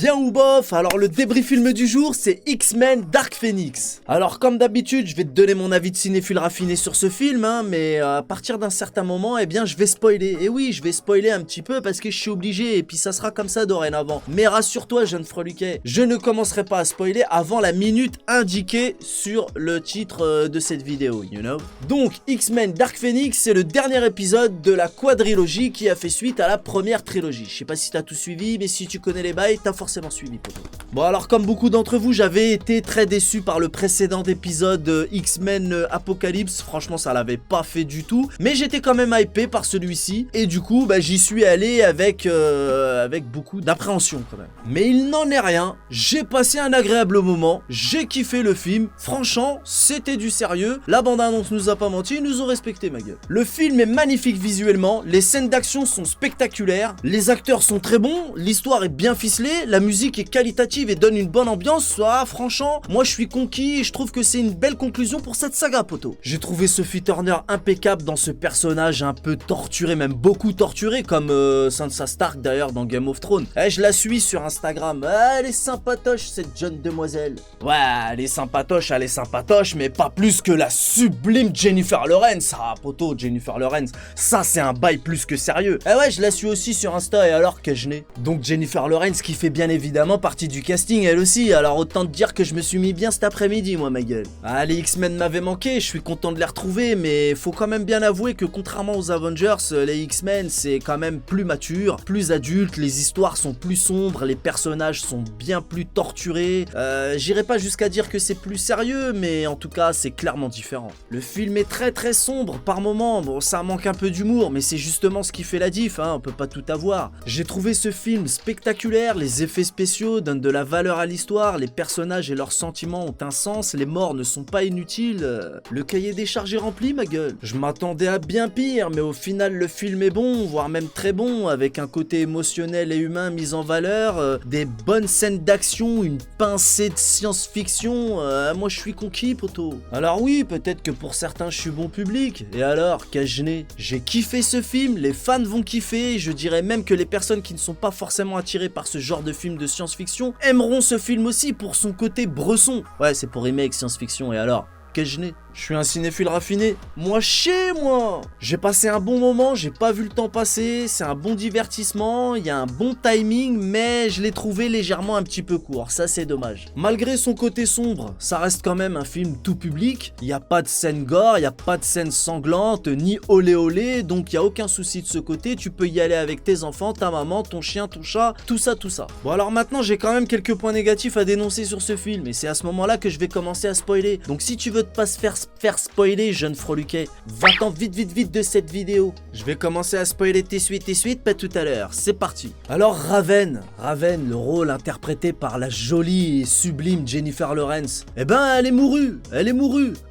Bien ou bof? Alors le débrief film du jour, c'est X-Men Dark Phoenix. Alors comme d'habitude, je vais te donner mon avis de cinéphile raffiné sur ce film, mais à partir d'un certain moment, eh bien je vais spoiler. Et oui, je vais spoiler un petit peu parce que je suis obligé, et puis ça sera comme ça dorénavant. Mais rassure-toi, jeune freluquet, je ne commencerai pas à spoiler avant la minute indiquée sur le titre de cette vidéo, you know. Donc X-Men Dark Phoenix, c'est le dernier épisode de la quadrilogie qui a fait suite à la première trilogie. Je sais pas si t'as tout suivi, mais si tu connais les bails, t'as forcément suivi, poto. Bon alors comme beaucoup d'entre vous, j'avais été très déçu par le précédent épisode X-Men Apocalypse. Franchement ça l'avait pas fait du tout, mais j'étais quand même hypé par celui-ci, et du coup j'y suis allé avec beaucoup d'appréhension quand même. Mais il n'en est rien, j'ai passé un agréable moment, j'ai kiffé le film, franchement c'était du sérieux, la bande-annonce nous a pas menti, ils nous ont respecté ma gueule. Le film est magnifique visuellement, les scènes d'action sont spectaculaires, les acteurs sont très bons, l'histoire est bien ficelée, la musique est qualitative et donne une bonne ambiance. Franchement, moi je suis conquis et je trouve que c'est une belle conclusion pour cette saga, poto. J'ai trouvé Sophie Turner impeccable dans ce personnage un peu torturé, même beaucoup torturé, comme Sansa Stark d'ailleurs dans Game of Thrones. Je la suis sur Instagram, elle est sympatoche cette jeune demoiselle. Ouais, elle est sympatoche, mais pas plus que la sublime Jennifer Lawrence. Ah poto, Jennifer Lawrence, ça c'est un bail plus que sérieux. Ouais, je la suis aussi sur Insta, et alors que je n'ai. Donc Jennifer Lawrence qui fait bien évidemment partie du casting elle aussi, alors autant te dire que je me suis mis bien cet après-midi moi ma gueule. Ah, les X-Men m'avaient manqué, je suis content de les retrouver, mais faut quand même bien avouer que contrairement aux Avengers, les X-Men c'est quand même plus mature, plus adulte, les histoires sont plus sombres, les personnages sont bien plus torturés. J'irai pas jusqu'à dire que c'est plus sérieux, mais en tout cas c'est clairement différent. Le film est très sombre par moments, bon ça manque un peu d'humour, mais c'est justement ce qui fait la diff, on peut pas tout avoir. J'ai trouvé ce film spectaculaire, les effets spéciaux donnent de la valeur à l'histoire, les personnages et leurs sentiments ont un sens, les morts ne sont pas inutiles, le cahier des charges est rempli ma gueule. Je m'attendais à bien pire, mais au final le film est bon, voire même très bon, avec un côté émotionnel et humain mis en valeur, des bonnes scènes d'action, une pincée de science-fiction, moi je suis conquis poto. Alors oui, peut-être que pour certains je suis bon public, et alors qu'ai-je né? J'ai kiffé ce film, les fans vont kiffer, je dirais même que les personnes qui ne sont pas forcément attirées par ce genre de film de science-fiction aimeront ce film aussi pour son côté bresson. Ouais, c'est pour remake science-fiction, et alors qu'ai-je né? Je suis un cinéphile raffiné. Moi, chez moi. J'ai passé un bon moment, j'ai pas vu le temps passer, c'est un bon divertissement, il y a un bon timing, mais je l'ai trouvé légèrement un petit peu court, ça c'est dommage. Malgré son côté sombre, ça reste quand même un film tout public, il n'y a pas de scène gore, il n'y a pas de scène sanglante, ni olé olé, donc il n'y a aucun souci de ce côté, tu peux y aller avec tes enfants, ta maman, ton chien, ton chat, tout ça. Bon alors maintenant, j'ai quand même quelques points négatifs à dénoncer sur ce film, et c'est à ce moment-là que je vais commencer à spoiler. Donc si tu veux pas se faire spoiler, jeune freluquet, va-t'en vite de cette vidéo. Je vais commencer à spoiler tes suites, pas tout à l'heure. C'est parti. Alors Raven, le rôle interprété par la jolie et sublime Jennifer Lawrence, elle est mourue.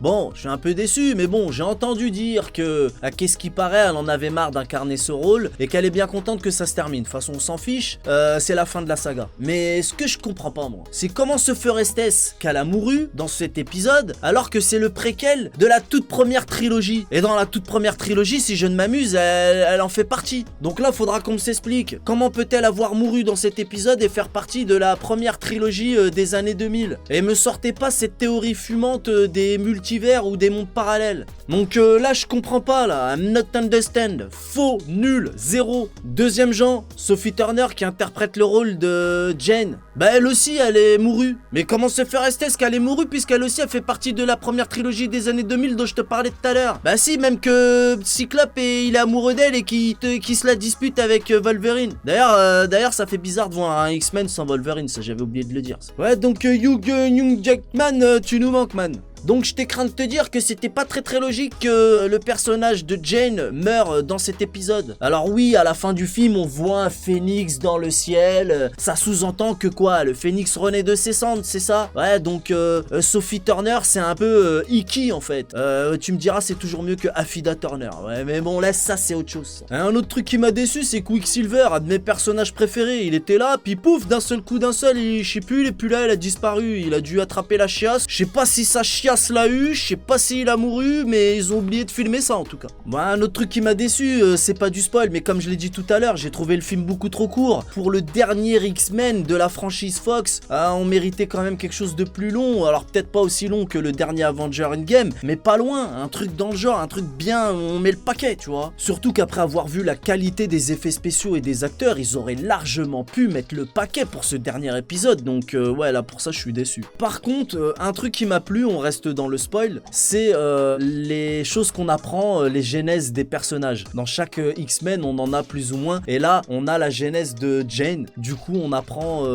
Bon, je suis un peu déçu, mais bon, j'ai entendu dire que, à qu'est-ce qui paraît, elle en avait marre d'incarner ce rôle, et qu'elle est bien contente que ça se termine. De toute façon, on s'en fiche, c'est la fin de la saga. Mais ce que je comprends pas, moi, c'est comment se ferait-ce qu'elle a mouru dans cet épisode, alors que c'est le préquel de la toute première trilogie. Et dans la toute première trilogie, si je ne m'amuse, elle en fait partie. Donc là, faudra qu'on s'explique. Comment peut-elle avoir mouru dans cet épisode et faire partie de la première trilogie des années 2000? Et me sortez pas cette théorie fumante des multivers ou des mondes parallèles. Donc là, je comprends pas, là. I'm not understand. Faux, nul, zéro. Deuxième genre, Sophie Turner qui interprète le rôle de Jane. Elle aussi, elle est mourue. Mais comment se ferait-ce qu'elle est mourue puisqu'elle aussi, elle fait partie de la première trilogie des années 2000 dont je te parlais tout à l'heure. Si, même que Cyclope il est amoureux d'elle et qui se la dispute avec Wolverine. D'ailleurs ça fait bizarre de voir un X-Men sans Wolverine, ça j'avais oublié de le dire. Ouais, donc Hugh Jackman, tu nous manques man. Donc je t'ai craint de te dire que c'était pas très logique que le personnage de Jane meure dans cet épisode. Alors oui, à la fin du film, on voit un phénix dans le ciel. Ça sous-entend que quoi? Le phénix renaît de ses cendres, c'est ça? Ouais, donc Sophie Turner, c'est un peu Iki en fait. Tu me diras, c'est toujours mieux que Affida Turner. Ouais, mais bon, laisse ça, c'est autre chose. Un autre truc qui m'a déçu, c'est Quicksilver, un de mes personnages préférés. Il était là, puis pouf, d'un seul coup, je sais plus, il est plus là, il a disparu. Il a dû attraper la chiasse. Je sais pas si sa chiasse casse la huche, je sais pas s'il a mouru, mais ils ont oublié de filmer ça en tout cas. Bon, un autre truc qui m'a déçu, c'est pas du spoil, mais comme je l'ai dit tout à l'heure, j'ai trouvé le film beaucoup trop court. Pour le dernier X-Men de la franchise Fox, on méritait quand même quelque chose de plus long, alors peut-être pas aussi long que le dernier Avenger Endgame, mais pas loin, un truc dans le genre, un truc bien, on met le paquet, tu vois. Surtout qu'après avoir vu la qualité des effets spéciaux et des acteurs, ils auraient largement pu mettre le paquet pour ce dernier épisode, donc ouais, là pour ça je suis déçu. Par contre, un truc qui m'a plu, on reste dans le spoil, c'est les choses qu'on apprend, les genèses des personnages. Dans chaque X-Men, on en a plus ou moins, et là, on a la genèse de Jane. Du coup, on apprend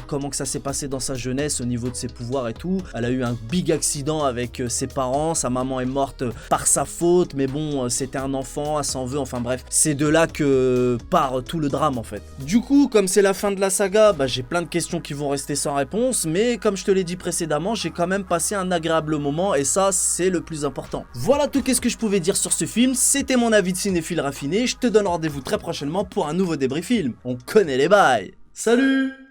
comment que ça s'est passé dans sa jeunesse au niveau de ses pouvoirs et tout. Elle a eu un big accident avec ses parents, sa maman est morte par sa faute, mais bon, c'était un enfant, elle s'en veut, enfin bref. C'est de là que part tout le drame en fait. Du coup, comme c'est la fin de la saga, j'ai plein de questions qui vont rester sans réponse, mais comme je te l'ai dit précédemment, j'ai quand même passé un agréable moment et ça, c'est le plus important. Voilà tout qu'est-ce que je pouvais dire sur ce film, c'était mon avis de cinéphile raffiné, je te donne rendez-vous très prochainement pour un nouveau débrief film. On connaît les bails. Salut!